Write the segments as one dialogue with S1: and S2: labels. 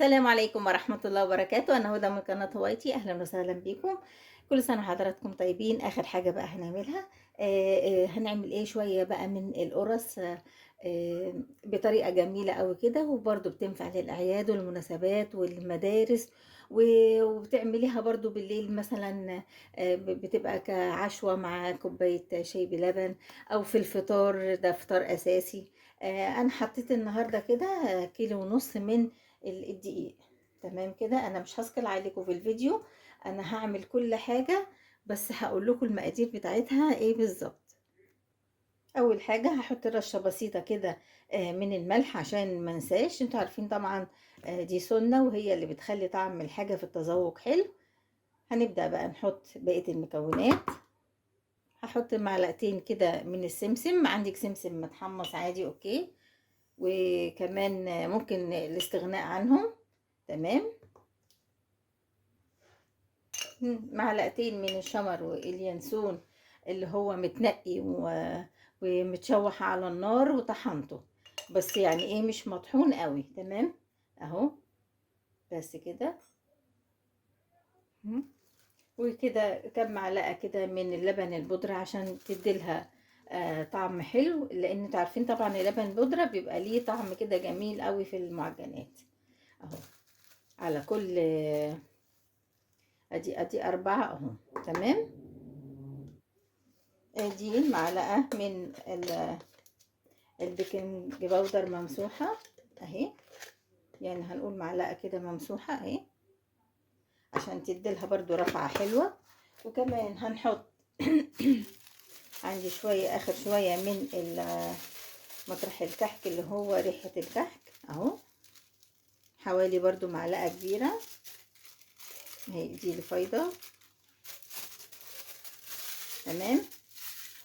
S1: السلام عليكم ورحمة الله وبركاته. أنا هدى من قناة هوايتي، أهلا وسهلا بيكم. كل سنة وحضراتكم طيبين. آخر حاجة بقى هنعملها هنعمل إيه شوية بقى من القرص بطريقة جميلة أوي كده، وبرضو بتنفع للأعياد والمناسبات والمدارس، وبتعمليها برضو بالليل مثلا. بتبقى كعشوة مع كوباية شاي بلبن، أو في الفطار، ده فطار أساسي. أنا حطيت النهاردة كده كيلو ونص من الدقيق. تمام كده، انا مش هثقل عليكم في الفيديو، انا هعمل كل حاجة، بس هقول لكم المقادير بتاعتها ايه بالظبط. اول حاجة هحط رشة بسيطة كده من الملح عشان ما انساش. انتوا عارفين طبعا دي سنة، وهي اللي بتخلي طعم الحاجة في التذوق حلو. هنبدأ بقى نحط بقية المكونات. هحط معلقتين كده من السمسم، عندك سمسم متحمص عادي اوكي، وكمان ممكن الاستغناء عنهم. تمام. معلقتين من الشمر واليانسون اللي هو متنقي ومتشوح على النار وطحنته، بس يعني ايه مش مطحون قوي. تمام اهو، بس كده. مم. وكده كم معلقة كده من اللبن البودرة عشان تديلها طعم حلو، لان انتوا عارفين طبعا اللبن البودرة بيبقى ليه طعم كده جميل قوي في المعجنات. اهو على كل ادي 4 اهو. تمام. دي معلقة من البيكنج باودر ممسوحة اهي، يعني هنقول معلقة كده ممسوحة اهي عشان تديلها برضو رفعة حلوة. وكمان هنحط عندي شوية، اخر شوية من مطرح الكحك اللي هو ريحة الكحك اهو، حوالي برضو معلقة كبيرة اهي، دي الفايدة. تمام.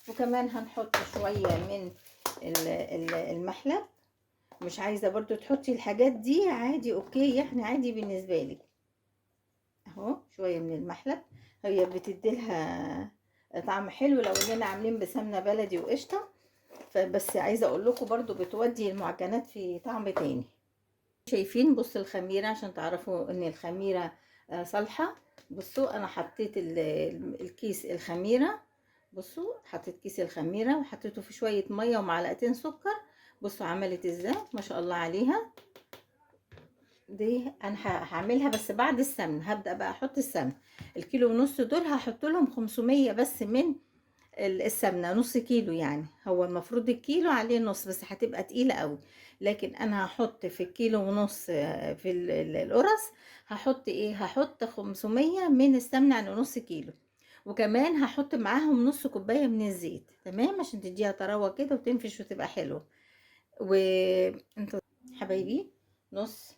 S1: وكمان هنحط شوية من المحلب. مش عايزة برضو تحطي الحاجات دي عادي اوكي، يعني عادي بالنسبة لك. اهو شوية من المحلب، هي بتديلها طعم حلو لو اننا عاملين بسمنة بلدي وقشطة، فبس عايزة اقول لكم برضو بتودي المعجنات في طعم تاني. شايفين؟ بص الخميرة عشان تعرفوا ان الخميرة صالحة. بصوا انا حطيت الكيس الخميرة، بصوا حطيت كيس الخميرة وحطيته في شوية مية ومعلقتين سكر. بصوا عملت ازاي، ما شاء الله عليها. دي انا هعملها بس بعد السمن، هبدأ بقى احط السمن. الكيلو ونص دول هحط لهم 500 بس من السمنة، نص كيلو يعني، هو المفروض الكيلو عليه نص، بس هتبقى تقيلة قوي. لكن انا هحط في الكيلو ونص في القرص هحط ايه، هحط 500 من السمنة على نص كيلو. وكمان هحط معاهم نص كوباية من الزيت. تمام، عشان تديها طراوة كده وتنفش وتبقى حلوة. وانتوا حبايبي نص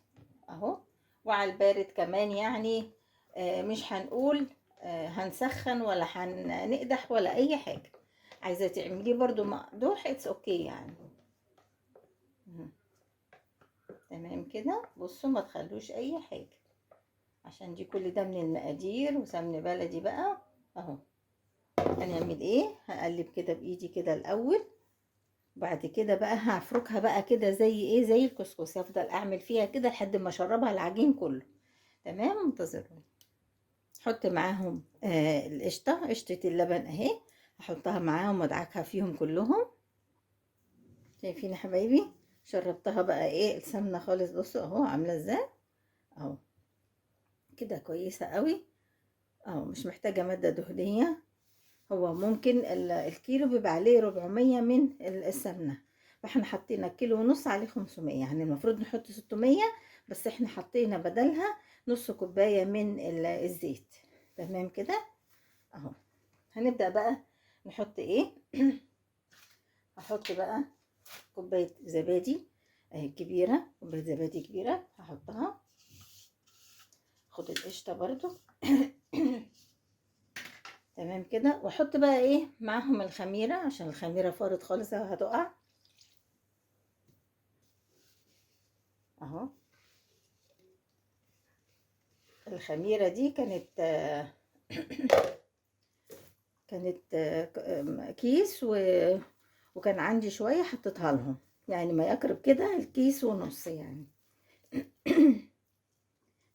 S1: اهو. وعلى البارد كمان يعني مش هنقول هنسخن ولا هنقدح ولا اي حاجة. عايزة تعمليه برضو مقدوح اتس اوكي يعني. مم. تمام كده، بصوا ما تخلوش اي حاجة، عشان دي كل ده من المقادير وسمن بلدي بقى اهو. هنعمل ايه، هقلب كده بايدي كده الاول، بعد كده بقى هفركها بقى كده زي ايه، زي الكسكسي، افضل اعمل فيها كده لحد ما اشربها العجين كله. تمام، انتظروني. حط معاهم القشطه، قشطه اللبن اهي، هحطها معاهم وادعكها فيهم كلهم. شايفين يا حبايبي؟ شربتها بقى ايه السمنه خالص، بصوا اهو عامله ازاي اهو، كده كويسه قوي اهو، مش محتاجه ماده دهنيه. هو ممكن الكيلو بيبقى عليه 400 من السمنة، فاحنا حطينا كيلو ونص عليه 500، يعني المفروض نحط 600، بس احنا حطينا بدلها نص كوباية من الزيت. تمام كده اهو. هنبدأ بقى نحط ايه هحط بقى كوباية زبادي اهي كبيرة، كوباية زبادي كبيرة هحطها. خد القشطة برضو تمام كده. واحط بقى ايه معاهم الخميرة، عشان الخميرة فارت خالص هتقع اهو. الخميرة دي كانت كانت كيس وكان عندي شوية حطيتها لهم، يعني ما يقرب كده الكيس ونص يعني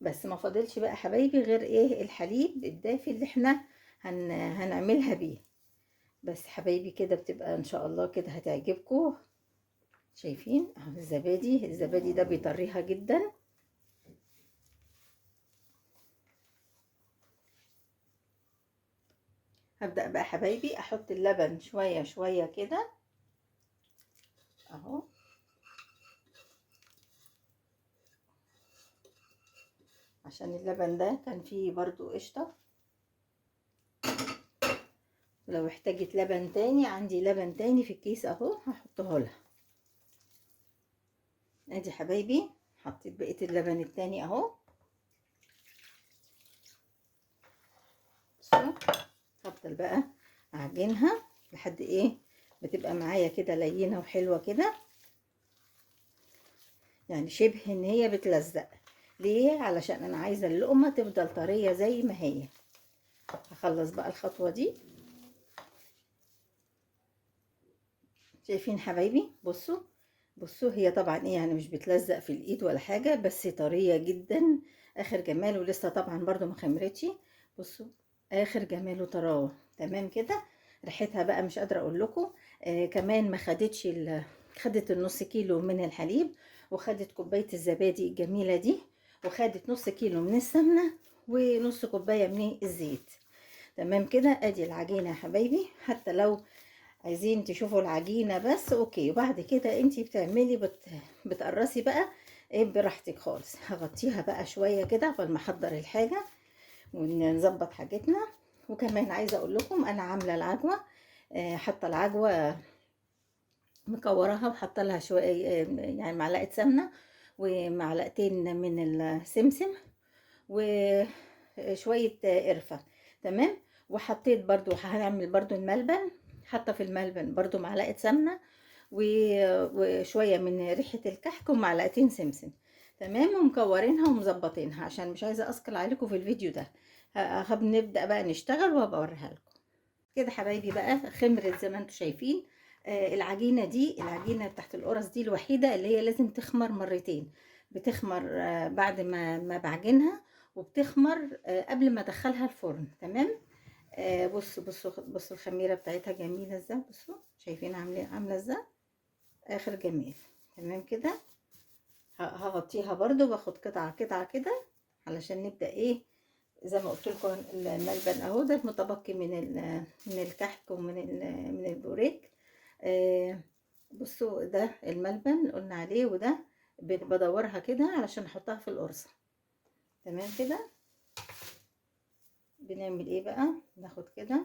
S1: بس ما فاضلش بقى حبايبي غير ايه الحليب الدافي اللي احنا هنعملها بيه. بس حبايبي كده بتبقى ان شاء الله كده هتعجبكم. شايفين اهو الزبادي ده بيطريها جدا. هبدأ بقى حبايبي احط اللبن شوية شوية كده اهو. عشان اللبن ده كان فيه برضو قشطة، ولو احتاجت لبن تاني عندي لبن تاني في الكيس اهو هحطه لها. ادي حبايبي حطيت بقية اللبن التاني اهو. بصوا هفضل بقى اعجنها لحد ايه بتبقى معايا كده لينة وحلوة كده، يعني شبه ان هي بتلزق. ليه؟ علشان انا عايزة اللقمة تفضل طرية زي ما هي. هخلص بقى الخطوة دي. شايفين حبايبي؟ بصوا هي طبعا ايه يعني مش بتلزق في الايد ولا حاجة، بس طرية جدا اخر جمال، ولسه طبعا برضو ما خمرتش. بصوا اخر جمال وطراوة. تمام كده. ريحتها بقى مش قادرة اقول لكم. كمان ما خدتش خدت النص كيلو من الحليب، وخدت كوباية الزبادي الجميلة دي، وخدت نص كيلو من السمنة، ونص كوباية من الزيت. تمام كده. ادي العجينة يا حبايبي. حتى لو عايزين تشوفوا العجينة بس اوكي، وبعد كده انتي بتعملي بتقرصي بقى ايه براحتك خالص. هغطيها بقى شوية كده قبل ما احضر الحاجة ونظبط حاجتنا. وكمان عايزة اقول لكم انا عاملة العجوة. حاطة العجوة مكورها وحاطه لها شوية يعني معلقة سمنة ومعلقتين من السمسم وشوية قرفة. تمام. وحطيت برضو هنعمل برضو الملبن. حاطه في الملبن برضو معلقه سمنه وشويه من ريحه الكحك ومعلقتين سمسم. تمام. ومكورينها ومظبطينها عشان مش عايزه اثقل عليكم في الفيديو ده. هنبدا بقى نشتغل وهبقى اوريها لكم. كده حبايبي بقى خمرت زي ما انتم شايفين. العجينه دي العجينه بتاعت القرص دي الوحيده اللي هي لازم تخمر مرتين. بتخمر بعد ما بعجنها، وبتخمر قبل ما ادخلها الفرن. تمام. بصوا الخميره بتاعتها جميله ازاي. بصوا شايفين عامله ازاي اخر جمال. تمام كده. هغطيها برضو باخد قطعه قطعه كده علشان نبدا ايه زي ما قلت لكم. الملبن اهو ده المتبقي من الكحك من البوريك. بصوا ده الملبن قلنا عليه، وده بدورها كده علشان احطها في القرصه. تمام كده. بنعمل ايه بقى؟ ناخد كده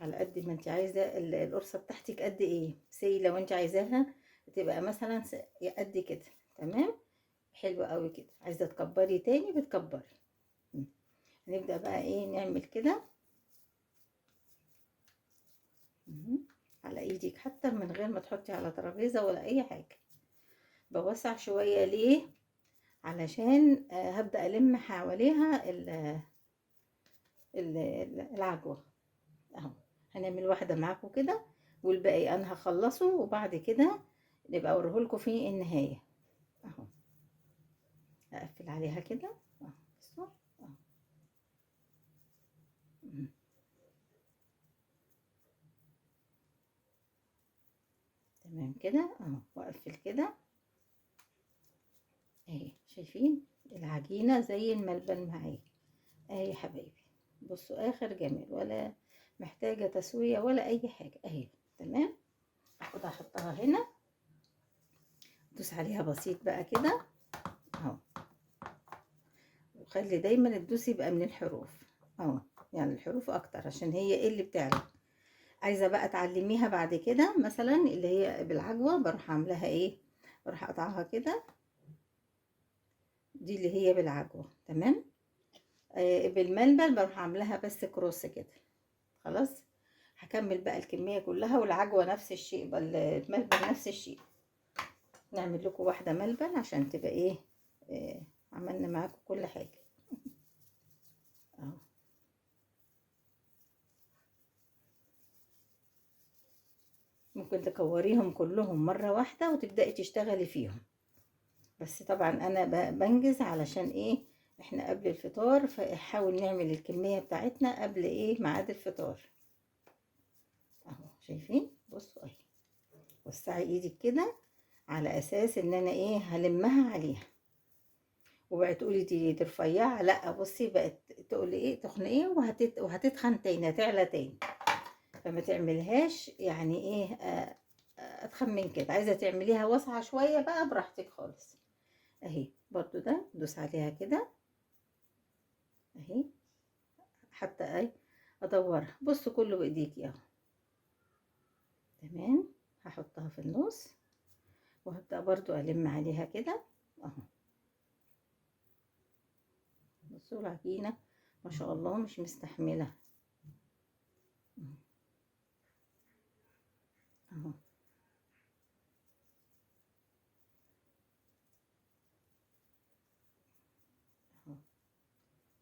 S1: على قد ما انت عايزه القرصه بتاعتك قد ايه. لو انت عايزاها تبقى مثلا قد كده. تمام. حلو قوي كده. عايزه تكبري تاني بتكبري. هنبدا بقى ايه نعمل كده على ايدك حتى من غير ما تحطي على ترابيزه ولا اي حاجه. بوسع شويه ليه؟ علشان هبدا الم حواليها العجوه اهو. هنعمل واحده معاكم كده والباقي انا هخلصه، وبعد كده نبقى اوريهولكم في النهايه اهو. اقفل عليها كده اهو. بصوا اهو. تمام كده اهو. واقفل كده اهي. شايفين العجينه زي الملبن معايا اهي يا حبايبي. بصوا اخر جمال، ولا محتاجه تسويه ولا اي حاجه اهي. تمام. اخدها احطها هنا، ادوس عليها بسيط بقى كده اهو. وخلي دايما الدوس يبقى من الحروف اهو، يعني الحروف اكتر عشان هي ايه اللي بتعلى. عايزه بقى تعلميها بعد كده مثلا اللي هي بالعجوه بروح عاملاها ايه، بروح اقطعها كده. دي اللي هي بالعجوه. تمام. بالملبن بروح عاملاها بس كروس كده. خلاص. هكمل بقى الكميه كلها، والعجوه نفس الشيء، الملبن نفس الشيء. نعمل لكم واحده ملبن عشان تبقى ايه عملنا معاكم كل حاجه اهو. ممكن تكوريهم كلهم مره واحده وتبداي تشتغلي فيهم. بس طبعا انا بنجز علشان ايه، احنا قبل الفطار، فحاول نعمل الكمية بتاعتنا قبل ايه ميعاد الفطار. اهو شايفين، بصوا اهي، وسعي ايدك كده على اساس ان انا ايه هلمها عليها. وبقت تقولي دي رفيعه، لا بصي بقت تقولي ايه تخن ايه، وهتتخن تاني، هتعلى تاني. فما تعملهاش يعني ايه اتخن من كده. عايزه تعمليها واسعه شويه بقى براحتك خالص. اهي برضو ده دوس عليها كده اهي، حتى اي ادورها. بصوا كله بايديكي اهو. تمام، هحطها في النص وهبدأ برضو ألم عليها كده اهو. بصوا العجينة ما شاء الله مش مستحملة اهو. اهو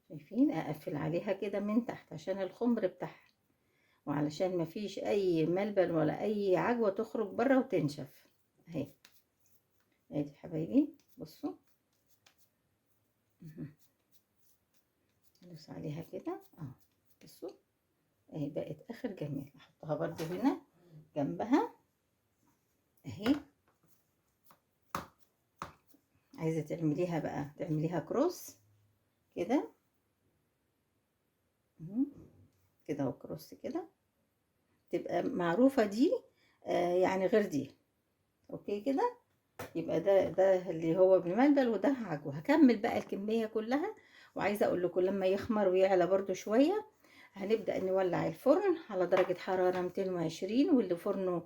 S1: شايفين، اقفل عليها كده من تحت عشان الخمر بتاعها، وعلشان ما فيش اي ملبن ولا اي عجوة تخرج بره وتنشف اهي. ادي حبايبي بصوا ندوس عليها كده اهو. بصوا اهي بقت اخر جمال. احطها برضو هنا جنبها اهي. عايزة تعمليها بقى تعمليها كروس كده كده وكروس كده، تبقى معروفة دي يعني غير دي. اوكي كده، يبقى ده اللي هو بالمندل وده عجوه. هكمل بقى الكمية كلها. وعايزة اقول لكم لما يخمر ويعلى برضو شوية هنبدأ نولع الفرن على درجة حرارة 220، واللي فرنه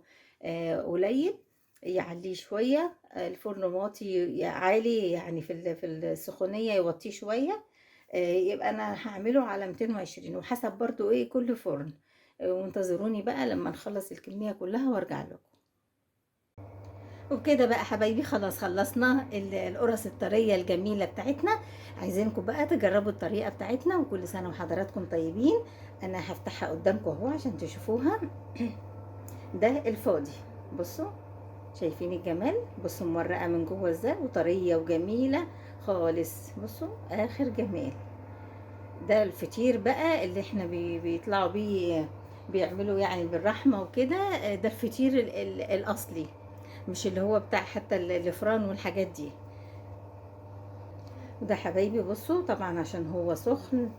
S1: قليل يعليه شوية. الفرن واطي عالي يعني في السخونية يوطيه شوية. يبقى انا هعمله على 220، وحسب برضو ايه كل فرن. وانتظروني بقى لما نخلص الكمية كلها وارجع لكم. وبكده بقى حبايبي خلاص خلصنا القرص الطرية الجميلة بتاعتنا. عايزينكم بقى تجربوا الطريقة بتاعتنا، وكل سنة وحضراتكم طيبين. انا هفتحها قدامكم اهو عشان تشوفوها. ده الفاضي، بصوا شايفين الجمال، بصوا مورقة من جوه ازاي وطرية وجميلة خالص. بصوا اخر جمال. ده الفطير بقى اللي احنا بيطلعوا بيه، بيعملوا يعني بالرحمة وكده. ده الفطير الاصلي، مش اللي هو بتاع حتى الفران والحاجات دي. وده حبايبي بصوا طبعا عشان هو سخن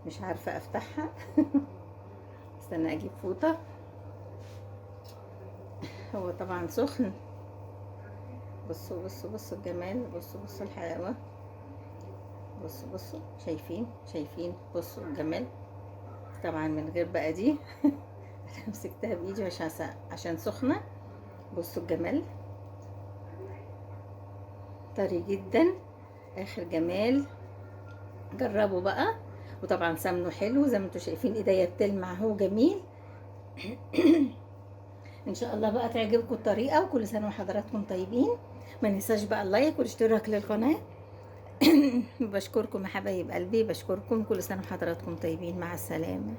S1: مش عارفة افتحها. استنى اجيب فوطة. هو طبعا سخن. بصوا بصوا بصوا الجمال، بصوا بصوا الحلاوة، بصوا بصوا شايفين شايفين، بصوا الجمال. طبعا من غير بقى دي. انا مسكتها بايدي عشان سخنة. بصوا الجمال، طري جدا، اخر جمال. جربوا بقى. وطبعا سمنه حلو زي ما انتم شايفين، ايديا بتلمع اهو جميل. ان شاء الله بقى تعجبكم الطريقه، وكل سنه وحضراتكم طيبين. ما ننساش بقى اللايك والاشتراك للقناه. بشكركم يا حبايب قلبي، بشكركم. كل سنه وحضراتكم طيبين، مع السلامه.